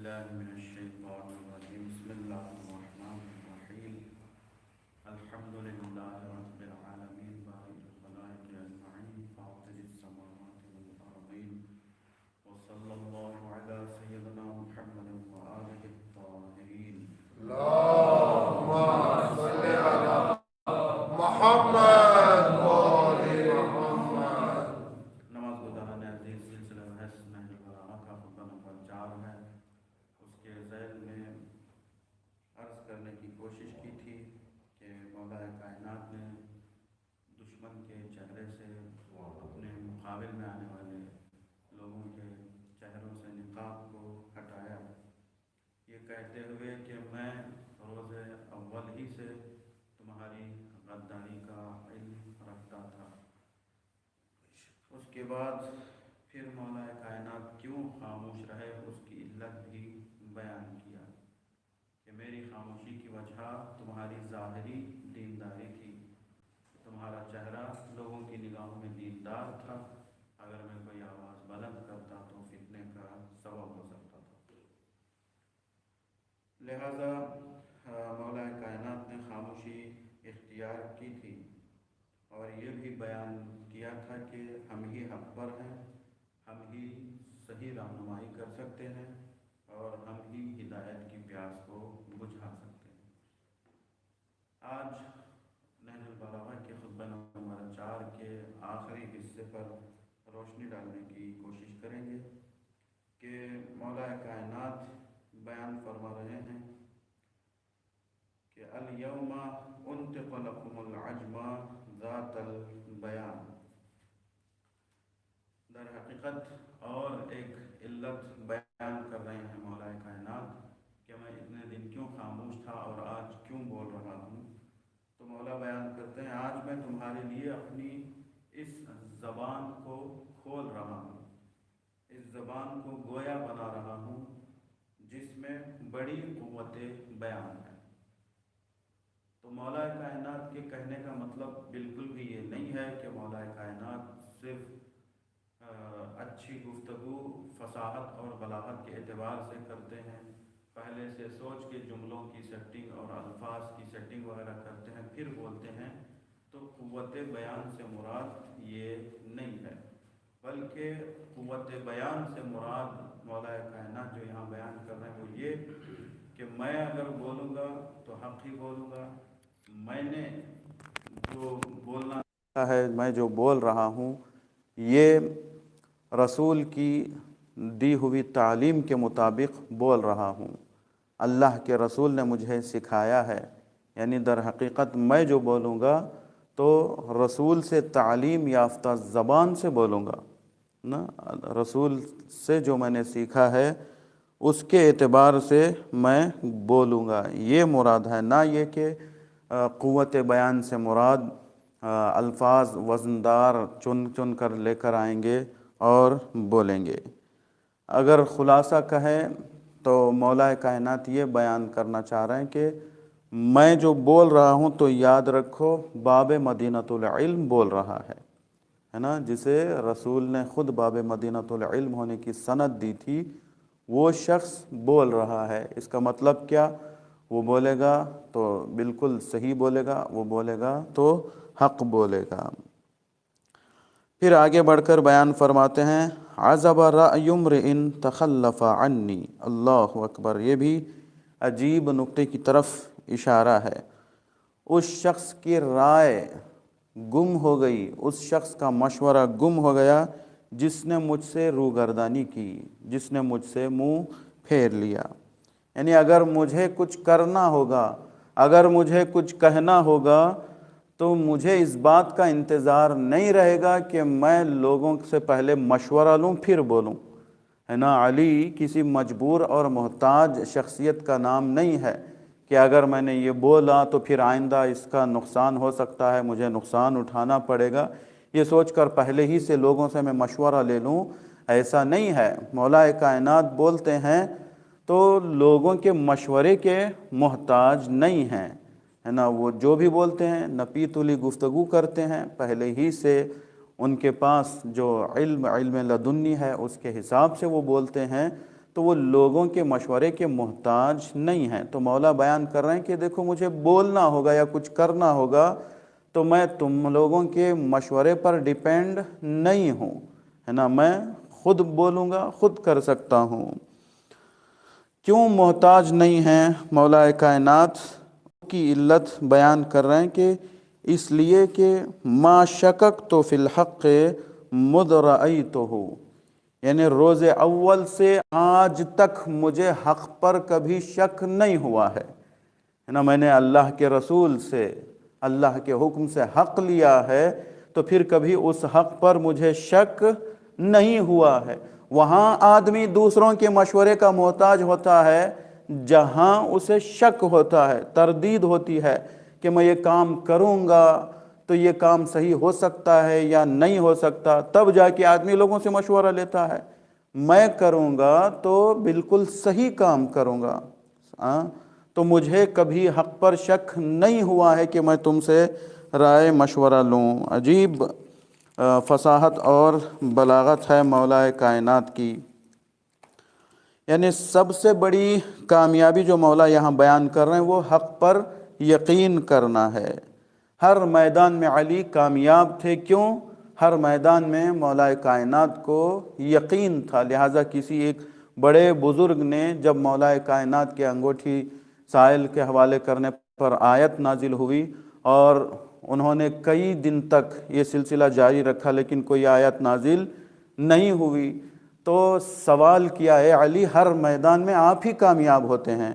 بالله من الشيطان الرجيم بسم الله الرحمن الرحيم الحمد لله رب العالمين بارئ الخلائق أجمعين فاطر السماوات والأرضين وصلى الله على سيدنا محمد وآله الطاهرين اللهم صل على محمد وآل محمد۔ نماز گزاران عزیز سلسلہ بحث نہج البلاغہ کا خطبہ نمبر 4 ہے۔ اس کے ذیل میں عرض کرنے کی کوشش کی تھی کہ مولا کائنات نے دشمن کے چہرے سے اپنے مقابل میں آنے والے لوگوں کے چہروں سے نقاب کو ہٹایا، یہ کہتے ہوئے کہ میں روز اول ہی سے تمہاری غداری کا علم رکھتا تھا۔ اس کے بعد پھر مولا کائنات کیوں خاموش رہے اس کی علت بھی بیان کیا کہ میری خاموشی کی وجہ تمہاری ظاہری دینداری تھی، تمہارا چہرہ لوگوں کی نگاہوں میں دیندار تھا، اگر میں کوئی آواز بلند کرتا تو فتنے کا سبب ہو سکتا تھا۔ لہذا مولا کائنات نے خاموشی اختیار کی تھی اور یہ بھی بیان کیا تھا کہ ہم ہی حق پر ہیں، ہم ہی صحیح رہنمائی کر سکتے ہیں اور ہم ہی ہدایت کی پیاس کو بجھا سکتے ہیں۔ آج نہج البلاغہ کے خطبہ نمبر 4 کے آخری حصے پر روشنی ڈالنے کی کوشش کریں گے کہ مولا کائنات بیان فرما رہے ہیں کہ الیوم انطق لکم العجم ذات البیان۔ در حقیقت اور ایک علت بیان کر رہے ہیں مولا کائنات کہ میں اتنے دن کیوں خاموش تھا اور آج کیوں بول رہا ہوں۔ تو مولا بیان کرتے ہیں آج میں تمہارے لیے اپنی اس زبان کو کھول رہا ہوں، اس زبان کو گویا بنا رہا ہوں جس میں بڑی قوت بیان ہے۔ تو مولا کائنات کے کہنے کا مطلب بالکل بھی یہ نہیں ہے کہ مولا کائنات صرف اچھی گفتگو فصاحت اور بلاغت کے اعتبار سے کرتے ہیں، پہلے سے سوچ کے جملوں کی سیٹنگ اور الفاظ کی سیٹنگ وغیرہ کرتے ہیں پھر بولتے ہیں، تو قوت بیان سے مراد یہ نہیں ہے، بلکہ قوت بیان سے مراد مولا کائنات جو یہاں بیان کر رہے ہیں وہ یہ کہ میں اگر بولوں گا تو حق ہی بولوں گا، میں نے جو بولنا ہے، میں جو بول رہا ہوں یہ رسول کی دی ہوئی تعلیم کے مطابق بول رہا ہوں، اللہ کے رسول نے مجھے سکھایا ہے، یعنی در حقیقت میں جو بولوں گا تو رسول سے تعلیم یافتہ زبان سے بولوں گا نا، رسول سے جو میں نے سیکھا ہے اس کے اعتبار سے میں بولوں گا، یہ مراد ہے، نہ یہ کہ قوت بیان سے مراد الفاظ وزندار چن کر لے کر آئیں گے اور بولیں گے۔ اگر خلاصہ کہیں تو مولا کائنات یہ بیان کرنا چاہ رہے ہیں کہ میں جو بول رہا ہوں تو یاد رکھو باب مدینۃ العلم بول رہا ہے نا، جسے رسول نے خود باب مدینۃ العلم ہونے کی سند دی تھی، وہ شخص بول رہا ہے۔ اس کا مطلب کیا؟ وہ بولے گا تو بالکل صحیح بولے گا، وہ بولے گا تو حق بولے گا۔ پھر آگے بڑھ کر بیان فرماتے ہیں عزب رأی امرئ تخلف عنی، اللہ اکبر، یہ بھی عجیب نقطے کی طرف اشارہ ہے۔ اس شخص کی رائے گم ہو گئی، اس شخص کا مشورہ گم ہو گیا جس نے مجھ سے روگردانی کی، جس نے مجھ سے منہ پھیر لیا۔ یعنی اگر مجھے کچھ کرنا ہوگا، اگر مجھے کچھ کہنا ہوگا تو مجھے اس بات کا انتظار نہیں رہے گا کہ میں لوگوں سے پہلے مشورہ لوں پھر بولوں، ہے نا۔ علی کسی مجبور اور محتاج شخصیت کا نام نہیں ہے کہ اگر میں نے یہ بولا تو پھر آئندہ اس کا نقصان ہو سکتا ہے، مجھے نقصان اٹھانا پڑے گا، یہ سوچ کر پہلے ہی سے لوگوں سے میں مشورہ لے لوں، ایسا نہیں ہے۔ مولا کائنات بولتے ہیں تو لوگوں کے مشورے کے محتاج نہیں ہیں، ہے نا۔ وہ جو بھی بولتے ہیں نپی تلی گفتگو کرتے ہیں، پہلے ہی سے ان کے پاس جو علم لدنی ہے اس کے حساب سے وہ بولتے ہیں، تو وہ لوگوں کے مشورے کے محتاج نہیں ہیں۔ تو مولا بیان کر رہے ہیں کہ دیکھو مجھے بولنا ہوگا یا کچھ کرنا ہوگا تو میں تم لوگوں کے مشورے پر ڈیپینڈ نہیں ہوں، ہے نا، میں خود بولوں گا، خود کر سکتا ہوں۔ کیوں محتاج نہیں ہیں مولا کائنات کی علت بیان کر رہے ہیں کہ اس لیے کہ ما شکک تو فی الحق مذ رأیتہ، یعنی روز اول سے آج تک مجھے حق پر کبھی شک نہیں ہوا ہے نا، میں نے اللہ کے رسول سے، اللہ کے حکم سے حق لیا ہے تو پھر کبھی اس حق پر مجھے شک نہیں ہوا ہے۔ وہاں آدمی دوسروں کے مشورے کا محتاج ہوتا ہے جہاں اسے شک ہوتا ہے، تردید ہوتی ہے کہ میں یہ کام کروں گا تو یہ کام صحیح ہو سکتا ہے یا نہیں ہو سکتا، تب جا کے آدمی لوگوں سے مشورہ لیتا ہے۔ میں کروں گا تو بالکل صحیح کام کروں گا، تو مجھے کبھی حق پر شک نہیں ہوا ہے کہ میں تم سے رائے مشورہ لوں۔ عجیب فصاحت اور بلاغت ہے مولا کائنات کی۔ یعنی سب سے بڑی کامیابی جو مولا یہاں بیان کر رہے ہیں وہ حق پر یقین کرنا ہے۔ ہر میدان میں علی کامیاب تھے، کیوں؟ ہر میدان میں مولا کائنات کو یقین تھا، لہٰذا کسی ایک بڑے بزرگ نے جب مولا کائنات کے انگوٹھی سائل کے حوالے کرنے پر آیت نازل ہوئی اور انہوں نے کئی دن تک یہ سلسلہ جاری رکھا لیکن کوئی آیت نازل نہیں ہوئی، تو سوال کیا ہے علی ہر میدان میں آپ ہی کامیاب ہوتے ہیں،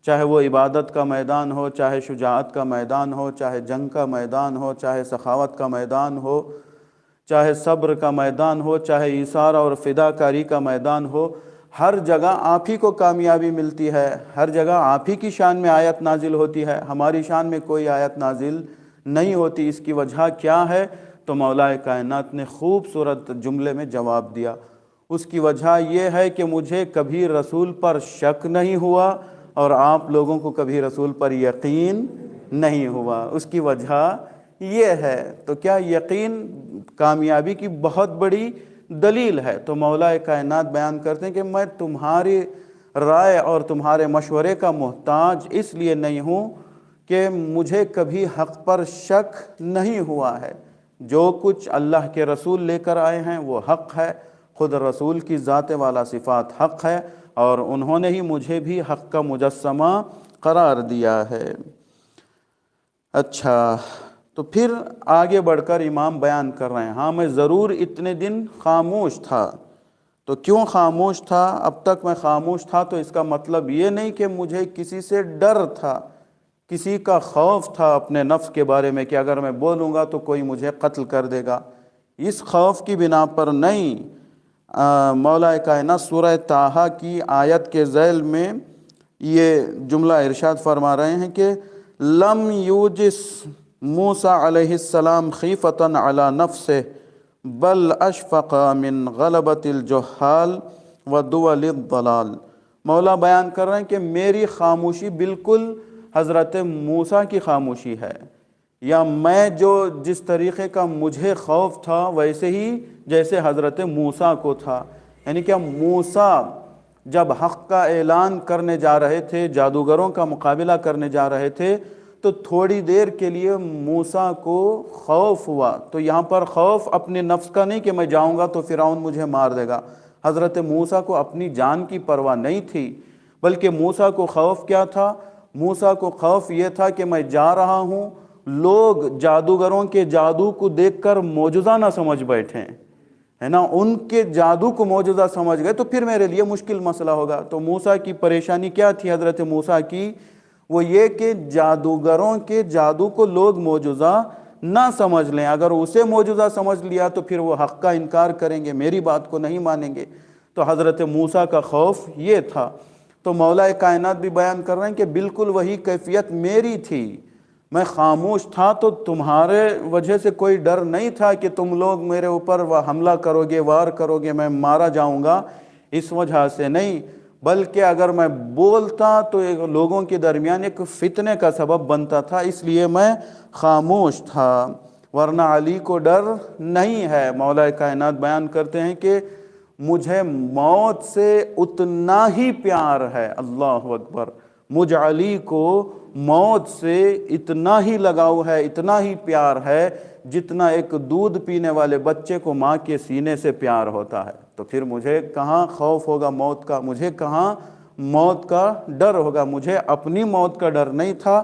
چاہے وہ عبادت کا میدان ہو، چاہے شجاعت کا میدان ہو، چاہے جنگ کا میدان ہو، چاہے سخاوت کا میدان ہو، چاہے صبر کا میدان ہو، چاہے ایثار اور فداکاری کا میدان ہو، ہر جگہ آپ ہی کو کامیابی ملتی ہے، ہر جگہ آپ ہی کی شان میں آیت نازل ہوتی ہے، ہماری شان میں کوئی آیت نازل نہیں ہوتی۔ اس کی وجہ کیا ہے؟ تو مولا کائنات نے خوبصورت جملے میں جواب دیا، اس کی وجہ یہ ہے کہ مجھے کبھی رسول پر شک نہیں ہوا اور آپ لوگوں کو کبھی رسول پر یقین نہیں ہوا، اس کی وجہ یہ ہے۔ تو کیا یقین کامیابی کی بہت بڑی دلیل ہے۔ تو مولا کائنات بیان کرتے ہیں کہ میں تمہاری رائے اور تمہارے مشورے کا محتاج اس لیے نہیں ہوں کہ مجھے کبھی حق پر شک نہیں ہوا ہے، جو کچھ اللہ کے رسول لے کر آئے ہیں وہ حق ہے، خود رسول کی ذات والا صفات حق ہے اور انہوں نے ہی مجھے بھی حق کا مجسمہ قرار دیا ہے۔ اچھا، تو پھر آگے بڑھ کر امام بیان کر رہے ہیں، ہاں میں ضرور اتنے دن خاموش تھا۔ تو کیوں خاموش تھا؟ اب تک میں خاموش تھا تو اس کا مطلب یہ نہیں کہ مجھے کسی سے ڈر تھا، کسی کا خوف تھا اپنے نفس کے بارے میں کہ اگر میں بولوں گا تو کوئی مجھے قتل کر دے گا، اس خوف کی بنا پر نہیں۔ مولا کائنات سورہ طٰہٰ کی آیت کے ذیل میں یہ جملہ ارشاد فرما رہے ہیں کہ لم یوجس موسیٰ علیہ السلام خیفتاً علی نفسہ بل اشفق من غلبۃ الجہال و دول الضلال۔ مولا بیان کر رہے ہیں کہ میری خاموشی بالکل حضرت موسیٰ کی خاموشی ہے، یا میں جس طریقے کا مجھے خوف تھا ویسے ہی جیسے حضرت موسیٰ کو تھا۔ یعنی کہ موسیٰ جب حق کا اعلان کرنے جا رہے تھے، جادوگروں کا مقابلہ کرنے جا رہے تھے، تو تھوڑی دیر کے لیے موسیٰ کو خوف ہوا۔ تو یہاں پر خوف اپنے نفس کا نہیں کہ میں جاؤں گا تو فرعون مجھے مار دے گا، حضرت موسیٰ کو اپنی جان کی پرواہ نہیں تھی، بلکہ موسیٰ کو خوف کیا تھا؟ موسیٰ کو خوف یہ تھا کہ میں جا رہا ہوں، لوگ جادوگروں کے جادو کو دیکھ کر معجزہ نہ سمجھ بیٹھیں، ہے نا، ان کے جادو کو معجزہ سمجھ گئے تو پھر میرے لیے مشکل مسئلہ ہوگا۔ تو موسیٰ کی پریشانی کیا تھی حضرت موسیٰ کی؟ وہ یہ کہ جادوگروں کے جادو کو لوگ معجزہ نہ سمجھ لیں، اگر اسے معجزہ سمجھ لیا تو پھر وہ حق کا انکار کریں گے، میری بات کو نہیں مانیں گے۔ تو حضرت موسیٰ کا خوف یہ تھا۔ تو مولا کائنات بھی بیان کر رہے ہیں کہ بالکل وہی کیفیت میری تھی، میں خاموش تھا تو تمہارے وجہ سے کوئی ڈر نہیں تھا کہ تم لوگ میرے اوپر حملہ کرو گے، وار کرو گے، میں مارا جاؤں گا، اس وجہ سے نہیں، بلکہ اگر میں بولتا تو لوگوں کے درمیان ایک فتنے کا سبب بنتا تھا، اس لیے میں خاموش تھا، ورنہ علی کو ڈر نہیں ہے۔ مولا کائنات بیان کرتے ہیں کہ مجھے موت سے اتنا ہی پیار ہے، اللہ اکبر، مجھ علی کو موت سے اتنا ہی لگاؤ ہے، اتنا ہی پیار ہے جتنا ایک دودھ پینے والے بچے کو ماں کے سینے سے پیار ہوتا ہے۔ تو پھر مجھے کہاں خوف ہوگا موت کا، مجھے کہاں موت کا ڈر ہوگا؟ مجھے اپنی موت کا ڈر نہیں تھا،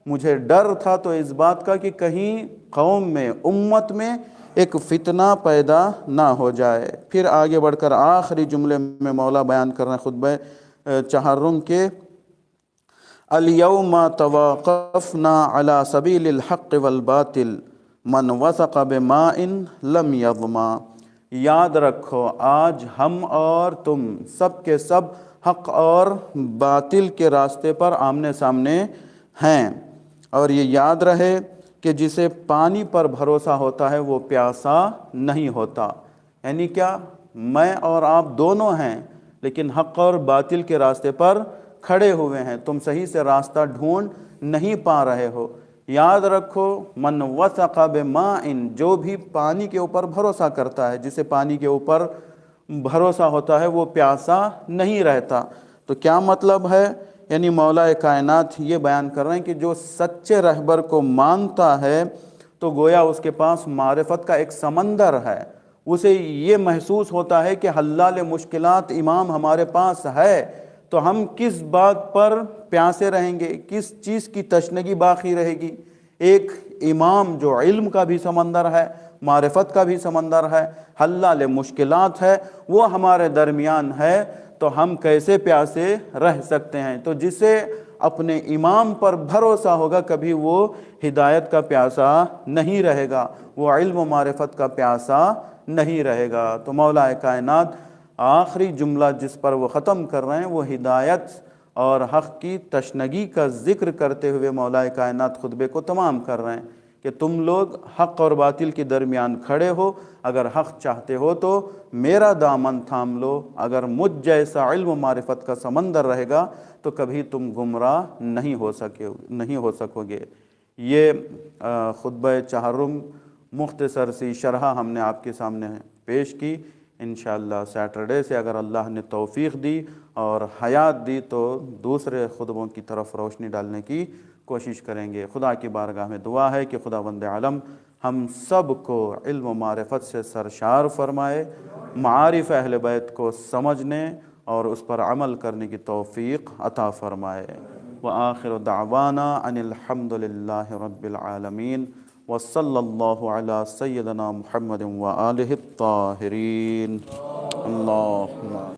مجھے ڈر تھا تو اس بات کا کہ کہیں قوم میں، امت میں ایک فتنہ پیدا نہ ہو جائے۔ پھر آگے بڑھ کر آخری جملے میں مولا بیان کر رہے ہیں خطبہ چہارم کے، اليوم توقفنا على سبیل الحق والباطل من وثق بماء لم یظما۔ یاد رکھو آج ہم اور تم سب کے سب حق اور باطل کے راستے پر آمنے سامنے ہیں، اور یہ یاد رہے کہ جسے پانی پر بھروسہ ہوتا ہے وہ پیاسا نہیں ہوتا۔ یعنی کیا؟ میں اور آپ دونوں ہیں لیکن حق اور باطل کے راستے پر کھڑے ہوئے ہیں، تم صحیح سے راستہ ڈھونڈ نہیں پا رہے ہو۔ یاد رکھو من وثق بماء، جو بھی پانی کے اوپر بھروسہ کرتا ہے، جسے پانی کے اوپر بھروسہ ہوتا ہے وہ پیاسا نہیں رہتا۔ تو کیا مطلب ہے؟ یعنی مولا کائنات یہ بیان کر رہے ہیں کہ جو سچے رہبر کو مانتا ہے تو گویا اس کے پاس معرفت کا ایک سمندر ہے، اسے یہ محسوس ہوتا ہے کہ حلال مشکلات امام ہمارے پاس ہے، تو ہم کس بات پر پیاسے رہیں گے، کس چیز کی تشنگی باقی رہے گی؟ ایک امام جو علم کا بھی سمندر ہے، معرفت کا بھی سمندر ہے، حلال مشکلات ہے، وہ ہمارے درمیان ہے، تو ہم کیسے پیاسے رہ سکتے ہیں؟ تو جسے اپنے امام پر بھروسہ ہوگا کبھی وہ ہدایت کا پیاسا نہیں رہے گا، وہ علم و معرفت کا پیاسا نہیں رہے گا۔ تو مولا کائنات آخری جملہ جس پر وہ ختم کر رہے ہیں وہ ہدایت اور حق کی تشنگی کا ذکر کرتے ہوئے مولا کائنات خطبے کو تمام کر رہے ہیں کہ تم لوگ حق اور باطل کے درمیان کھڑے ہو، اگر حق چاہتے ہو تو میرا دامن تھام لو، اگر مجھ جیسا علم و معرفت کا سمندر رہے گا تو کبھی تم گمراہ نہیں ہو سکو گے۔ یہ خطبہ چہارم مختصر سی شرح ہم نے آپ کے سامنے پیش کی۔ انشاءاللہ سیٹرڈے سے اگر اللہ نے توفیق دی اور حیات دی تو دوسرے خطبوں کی طرف روشنی ڈالنے کی کوشش کریں گے۔ خدا کی بارگاہ میں دعا ہے کہ خداوند عالم ہم سب کو علم و معرفت سے سرشار فرمائے، معارف اہل بیت کو سمجھنے اور اس پر عمل کرنے کی توفیق عطا فرمائے۔ وآخر دعوانا ان الحمد للہ رب العالمین، وصلی اللہ علی سیدنا محمد وآلہ الطاہرین۔ اللہم